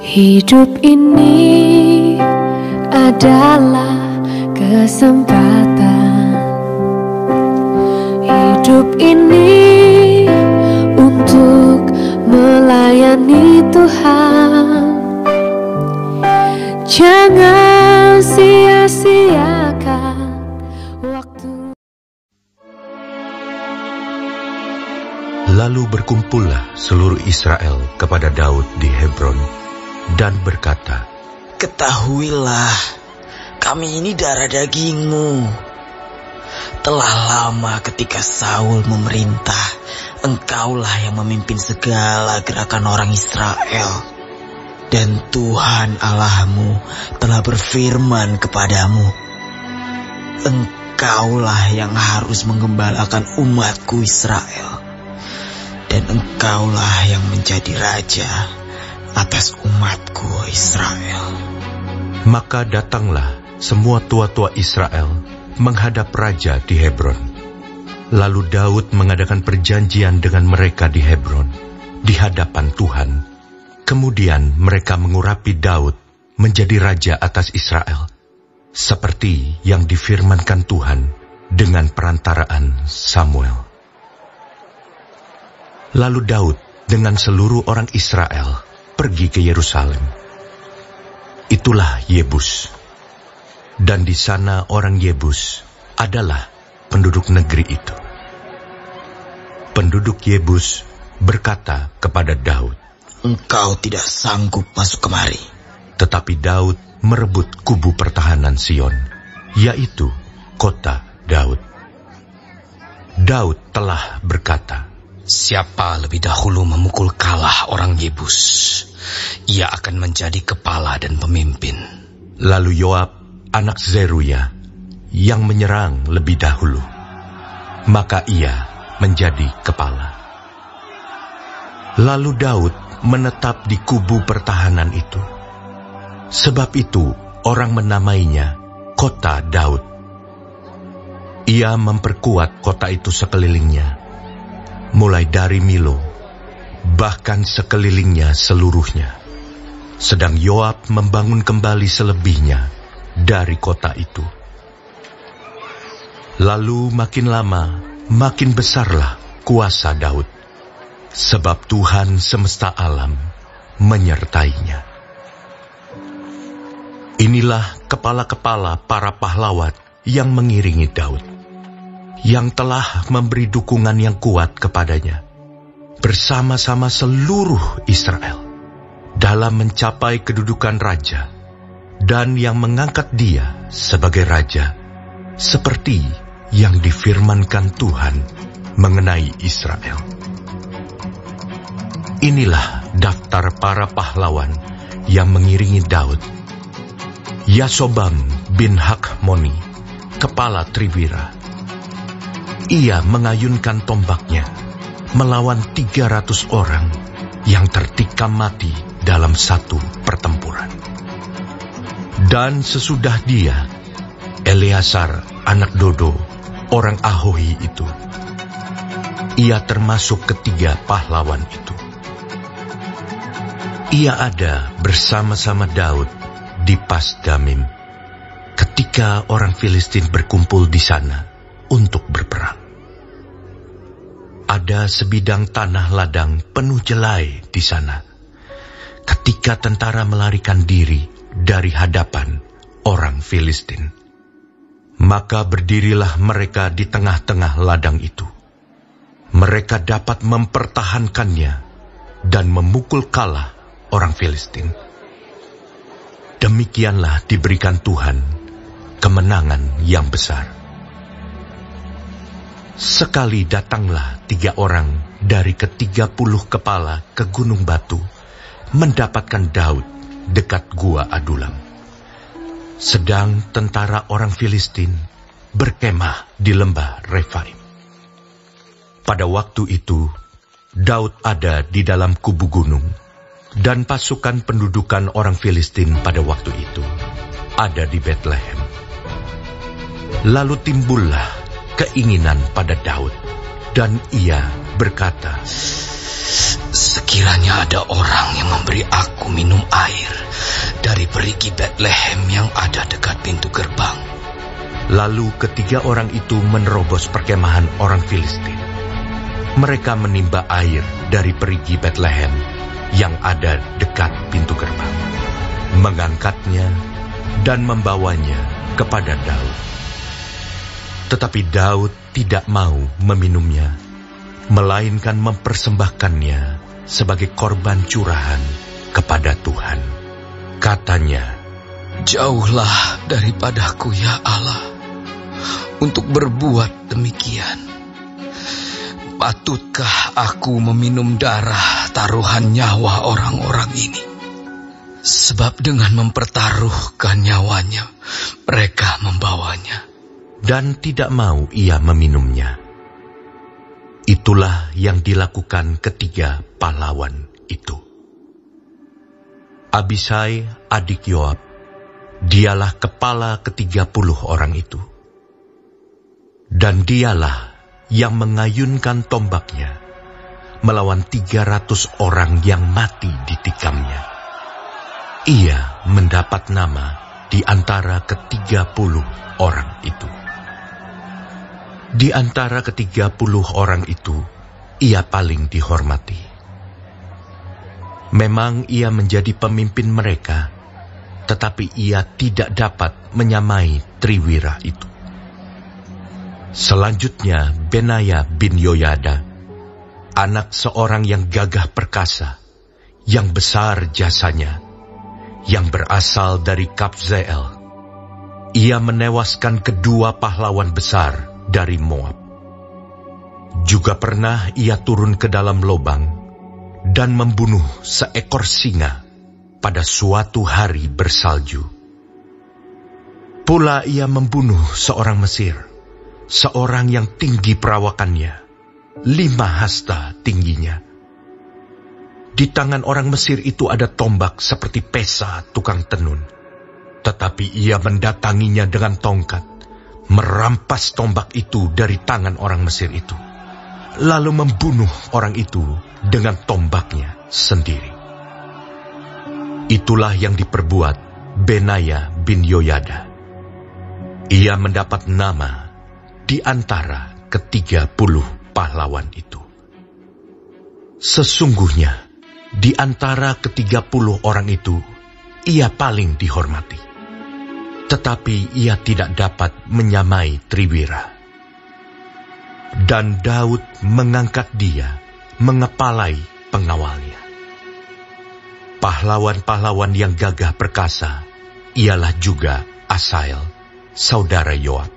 Hidup ini adalah kesempatan. Hidup ini untuk melayani Tuhan. Jangan sia-siakan waktu. Lalu berkumpullah seluruh Israel kepada Daud di Hebron dan berkata, "Ketahuilah, kami ini darah dagingmu. Telah lama ketika Saul memerintah, engkaulah yang memimpin segala gerakan orang Israel. Dan Tuhan Allahmu telah berfirman kepadamu, engkaulah yang harus menggembalakan umatku Israel. Dan engkaulah yang menjadi raja atas umatku Israel." Maka datanglah semua tua-tua Israel menghadap raja di Hebron. Lalu Daud mengadakan perjanjian dengan mereka di Hebron, di hadapan Tuhan. Kemudian mereka mengurapi Daud menjadi raja atas Israel, seperti yang difirmankan Tuhan dengan perantaraan Samuel. Lalu Daud dengan seluruh orang Israel pergi ke Yerusalem. Itulah Yebus. Dan di sana orang Yebus adalah penduduk negeri itu. Penduduk Yebus berkata kepada Daud, "Engkau tidak sanggup masuk kemari." Tetapi Daud merebut kubu pertahanan Sion, yaitu kota Daud. Daud telah berkata, "Siapa lebih dahulu memukul kalah orang Yebus, ia akan menjadi kepala dan pemimpin." Lalu Yoab, anak Zeruya, yang menyerang lebih dahulu, maka ia menjadi kepala. Lalu Daud menetap di kubu pertahanan itu. Sebab itu orang menamainya Kota Daud. Ia memperkuat kota itu sekelilingnya, mulai dari Milo, bahkan sekelilingnya seluruhnya. Sedang Yoab membangun kembali selebihnya dari kota itu. Lalu makin lama, makin besarlah kuasa Daud, sebab Tuhan semesta alam menyertainya. Inilah kepala-kepala para pahlawan yang mengiringi Daud, yang telah memberi dukungan yang kuat kepadanya, bersama-sama seluruh Israel, dalam mencapai kedudukan raja, dan yang mengangkat dia sebagai raja, seperti yang difirmankan Tuhan mengenai Israel. Inilah daftar para pahlawan yang mengiringi Daud. Yasobam bin Hakmoni, kepala Triwira. Ia mengayunkan tombaknya melawan 300 orang yang tertikam mati dalam satu pertempuran. Dan sesudah dia, Eleazar anak Dodo, orang Ahohi itu. Ia termasuk ketiga pahlawan itu. Ia ada bersama-sama Daud di Pasdamim, ketika orang Filistin berkumpul di sana untuk berperang. Ada sebidang tanah ladang penuh jelai di sana, ketika tentara melarikan diri dari hadapan orang Filistin. Maka berdirilah mereka di tengah-tengah ladang itu. Mereka dapat mempertahankannya dan memukul kalah orang Filistin. Demikianlah diberikan Tuhan kemenangan yang besar. Sekali datanglah 3 orang dari ke-30 kepala ke Gunung Batu, mendapatkan Daud dekat Gua Adulam. Sedang tentara orang Filistin berkemah di lembah Refaim. Pada waktu itu, Daud ada di dalam kubu gunung, dan pasukan pendudukan orang Filistin pada waktu itu ada di Betlehem. Lalu timbullah keinginan pada Daud, dan ia berkata, "Sekiranya ada orang yang memberi aku aku minum air dari perigi Bethlehem yang ada dekat pintu gerbang. Lalu ketiga orang itu menerobos perkemahan orang Filistin. Mereka menimba air dari perigi Bethlehem yang ada dekat pintu gerbang, mengangkatnya dan membawanya kepada Daud. Tetapi Daud tidak mau meminumnya, melainkan mempersembahkannya sebagai korban curahan kepada Tuhan. Katanya, "Jauhlah daripadaku ya Allah, untuk berbuat demikian. Patutkah aku meminum darah taruhan nyawa orang-orang ini? Sebab dengan mempertaruhkan nyawanya, mereka membawanya." Dan tidak mau ia meminumnya. Itulah yang dilakukan ketiga pahlawan itu. Abisai, adik Yoab, dialah kepala ke-30 orang itu. Dan dialah yang mengayunkan tombaknya melawan 300 orang yang mati ditikamnya. Ia mendapat nama di antara ke-30 orang itu. Di antara ke-30 orang itu, ia paling dihormati. Memang ia menjadi pemimpin mereka, tetapi ia tidak dapat menyamai Triwira itu. Selanjutnya Benaya bin Yoyada, anak seorang yang gagah perkasa, yang besar jasanya, yang berasal dari Kabzeel. Ia menewaskan kedua pahlawan besar dari Moab. Juga pernah ia turun ke dalam lubang dan membunuh seekor singa pada suatu hari bersalju. Pula ia membunuh seorang Mesir, seorang yang tinggi perawakannya, 5 hasta tingginya. Di tangan orang Mesir itu ada tombak seperti pesa tukang tenun, tetapi ia mendatanginya dengan tongkat, merampas tombak itu dari tangan orang Mesir itu, lalu membunuh orang itu dengan tombaknya sendiri. Itulah yang diperbuat Benaya bin Yoyada. Ia mendapat nama di antara ke-30 pahlawan itu. Sesungguhnya di antara ke-30 orang itu, ia paling dihormati. Tetapi ia tidak dapat menyamai Triwira. Dan Daud mengangkat dia mengepalai pengawalnya. Pahlawan-pahlawan yang gagah perkasa ialah juga Asael, saudara Yoab.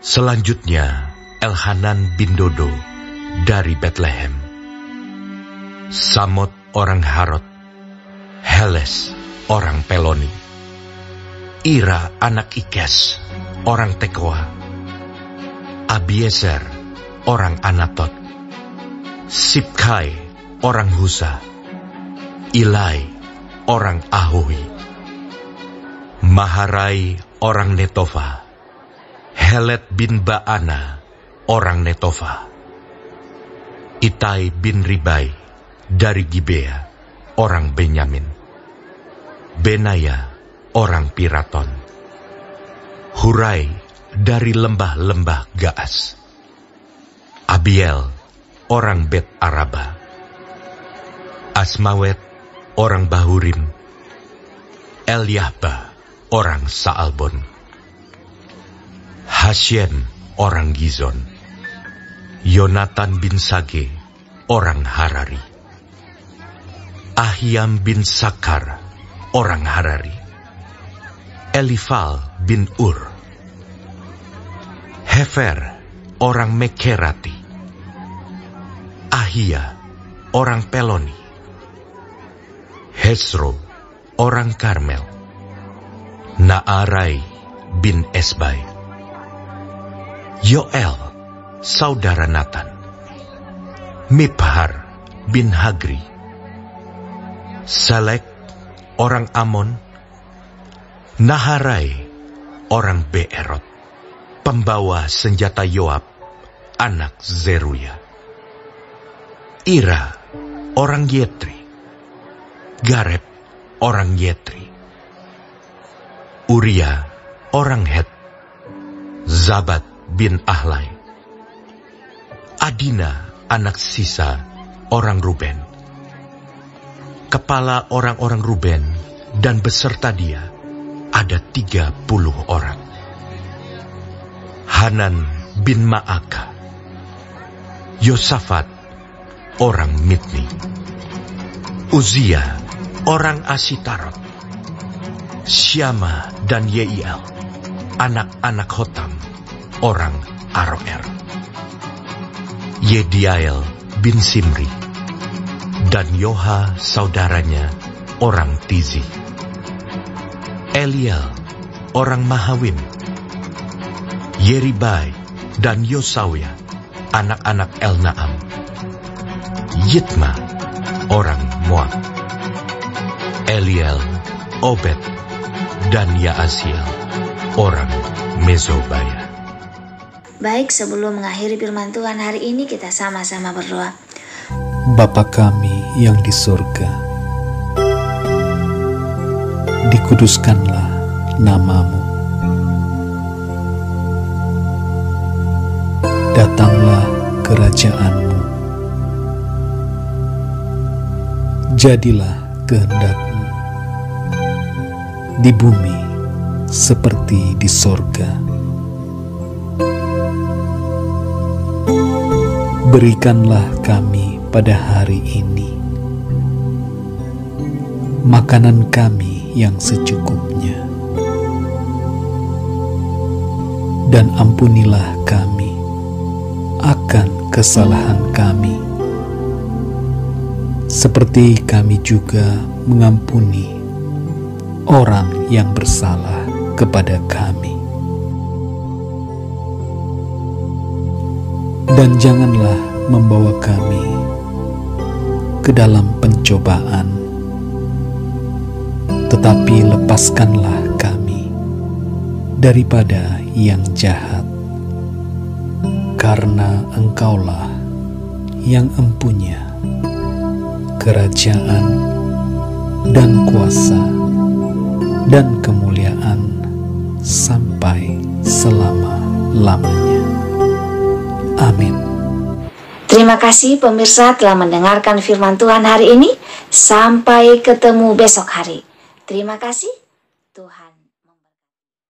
Selanjutnya Elhanan bin Dodo dari Bethlehem, Samot orang Harod, Heles orang Peloni, Ira anak Ikes, orang Tekoa, Abiezer, orang Anatot, Sibkai, orang Husa, Ilai, orang Ahohi, Maharai, orang Netofa, Helet bin Baana, orang Netofa, Itai bin Ribai, dari Gibea, orang Benyamin, Benaya, orang Piraton, Hurai dari lembah-lembah Gaas, Abiel orang Bet Araba, Asmawet orang Bahurim, Eliahba orang Saalbon, Hashem orang Gizon, Yonatan bin Sage orang Harari, Ahiam bin Sakar orang Harari, Elifal bin Ur, Hefer orang Mekerati, Ahia orang Peloni, Hesro orang Karmel, Naarai bin Esbai, Yoel saudara Natan, Miphar bin Hagri, Salek orang Amon, Naharai orang Beerot, pembawa senjata Yoab, anak Zeruya, Ira orang Yetri, Gareb orang Yetri, Uria orang Het, Zabat bin Ahlai, Adina anak Sisa orang Ruben. Kepala orang-orang Ruben dan beserta dia ada 30 orang. Hanan bin Ma'aka, Yosafat orang Mitni, Uzia orang Asitarot, Syama dan Yeiel, anak-anak Hotam, orang Aroer, Yediael bin Simri, dan Yoha saudaranya, orang Tizi, Eliel orang Mahawim, Yeribai dan Yosawya, anak-anak Elnaam, Yitma orang Moab, Eliel, Obed, dan Yaasiel, orang Mezobaya. Baik, sebelum mengakhiri firman Tuhan hari ini, kita sama-sama berdoa. Bapa kami yang di surga, dikuduskanlah nama-Mu. Datanglah kerajaan-Mu. Jadilah kehendak-Mu di bumi seperti di sorga. Berikanlah kami pada hari ini makanan kami yang secukupnya, dan ampunilah kami akan kesalahan kami, seperti kami juga mengampuni orang yang bersalah kepada kami. Dan janganlah membawa kami ke dalam pencobaan, tetapi lepaskanlah kami daripada yang jahat, karena Engkaulah yang empunya kerajaan dan kuasa dan kemuliaan sampai selama-lamanya. Amin. Terima kasih pemirsa telah mendengarkan firman Tuhan hari ini. Sampai ketemu besok hari. Terima kasih. Tuhan